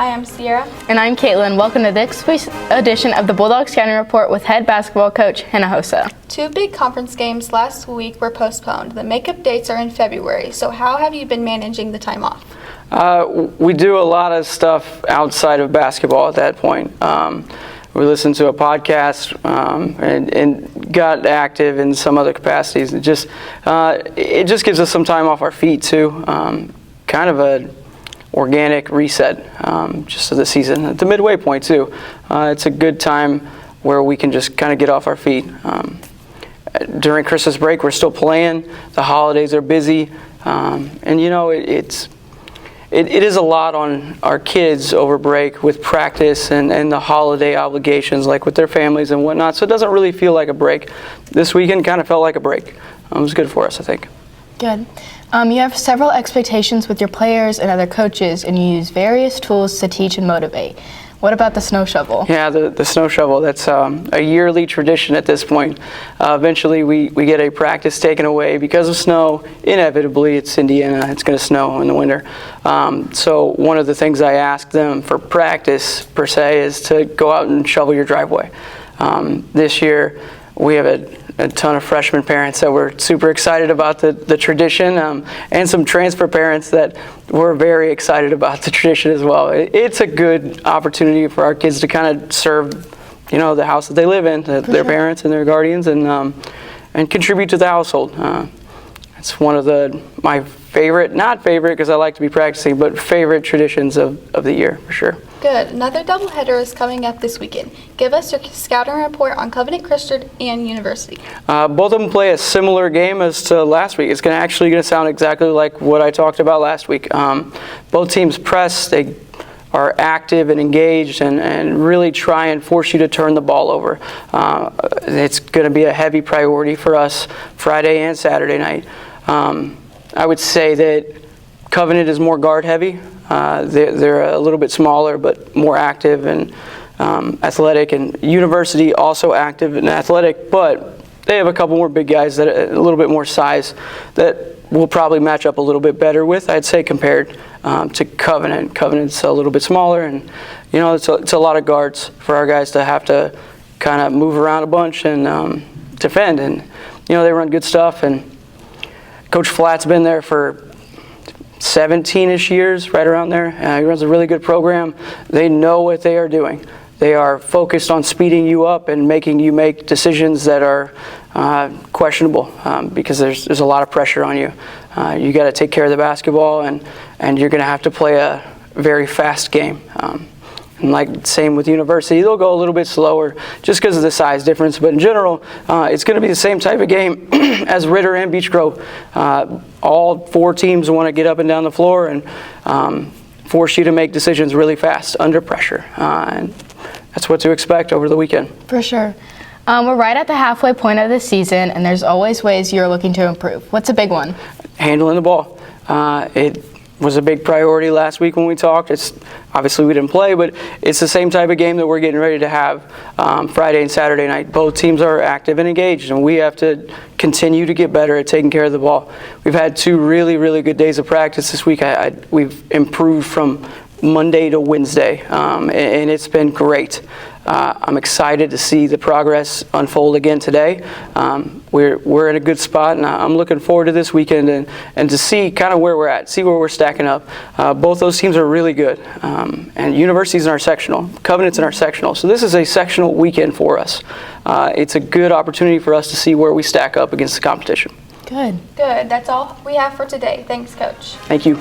Hi, I'm Ciara. And I'm Kaitlyn. Welcome to this week's edition of the Bulldog Scouting Report with head basketball coach Hinojosa. 2 big conference games last week were postponed. The makeup dates are in February. So how have you been managing the time off? We do a lot of stuff outside of basketball at that point. We listened to a podcast and got active in some other capacities. It just gives us some time off our feet too. Kind of a organic reset just of the season at the midway point too. It's a good time where we can just kind of get off our feet. During Christmas break, we're still playing. The holidays are busy, and you know it is a lot on our kids over break with practice and the holiday obligations, like with their families and whatnot. So it doesn't really feel like a break. This weekend kind of felt like a break. It was good for us, I think. Good. You have several expectations with your players and other coaches, and you use various tools to teach and motivate. What about the snow shovel? Yeah, the snow shovel, that's a yearly tradition at this point. Eventually we get a practice taken away because of snow. Inevitably, it's Indiana, it's going to snow in the winter. So one of the things I ask them for practice, per se, is to go out and shovel your driveway. This year, we have a ton of freshman parents that were super excited about the tradition, and some transfer parents that were very excited about the tradition as well. It's a good opportunity for our kids to kind of serve, you know, the house that they live in, their parents and their guardians, and contribute to the household. It's one of my favorite, not favorite because I like to be practicing, but favorite traditions of the year for sure. Good. Another doubleheader is coming up this weekend. Give us your scouting report on Covenant Christian and University. Both of them play a similar game as to last week. It's actually going to sound exactly like what I talked about last week. Both teams press. They are active and engaged and really try and force you to turn the ball over. It's going to be a heavy priority for us Friday and Saturday night. I would say that Covenant is more guard heavy. They're a little bit smaller but more active and athletic, and University also active and athletic, but they have a couple more big guys that a little bit more size that will probably match up a little bit better with, I'd say, compared to Covenant. Covenant's a little bit smaller, and you know it's a lot of guards for our guys to have to kind of move around a bunch and defend, and you know they run good stuff, and Coach Flatt's been there for 17-ish years, right around there. He runs a really good program. They know what they are doing. They are focused on speeding you up and making you make decisions that are questionable because there's a lot of pressure on you. You got to take care of the basketball, and you're going to have to play a very fast game. And like same with University, they'll go a little bit slower just because of the size difference. But in general, it's going to be the same type of game as Ritter and Beech Grove. All 4 teams want to get up and down the floor and force you to make decisions really fast under pressure. And that's what to expect over the weekend. For sure. We're right at the halfway point of the season, and there's always ways you're looking to improve. What's a big one? Handling the ball. It was a big priority last week when we talked. It's obviously we didn't play, but it's the same type of game that we're getting ready to have Friday and Saturday night. Both teams are active and engaged, and we have to continue to get better at taking care of the ball. We've had 2 really, really good days of practice this week. We've improved from Monday to Wednesday, and it's been great. I'm excited to see the progress unfold again today. We're in a good spot, and I'm looking forward to this weekend and to see kind of where we're at, see where we're stacking up. Both those teams are really good, and University's in our sectional, Covenant's in our sectional, so this is a sectional weekend for us. It's a good opportunity for us to see where we stack up against the competition. Good. Good. That's all we have for today. Thanks, Coach. Thank you.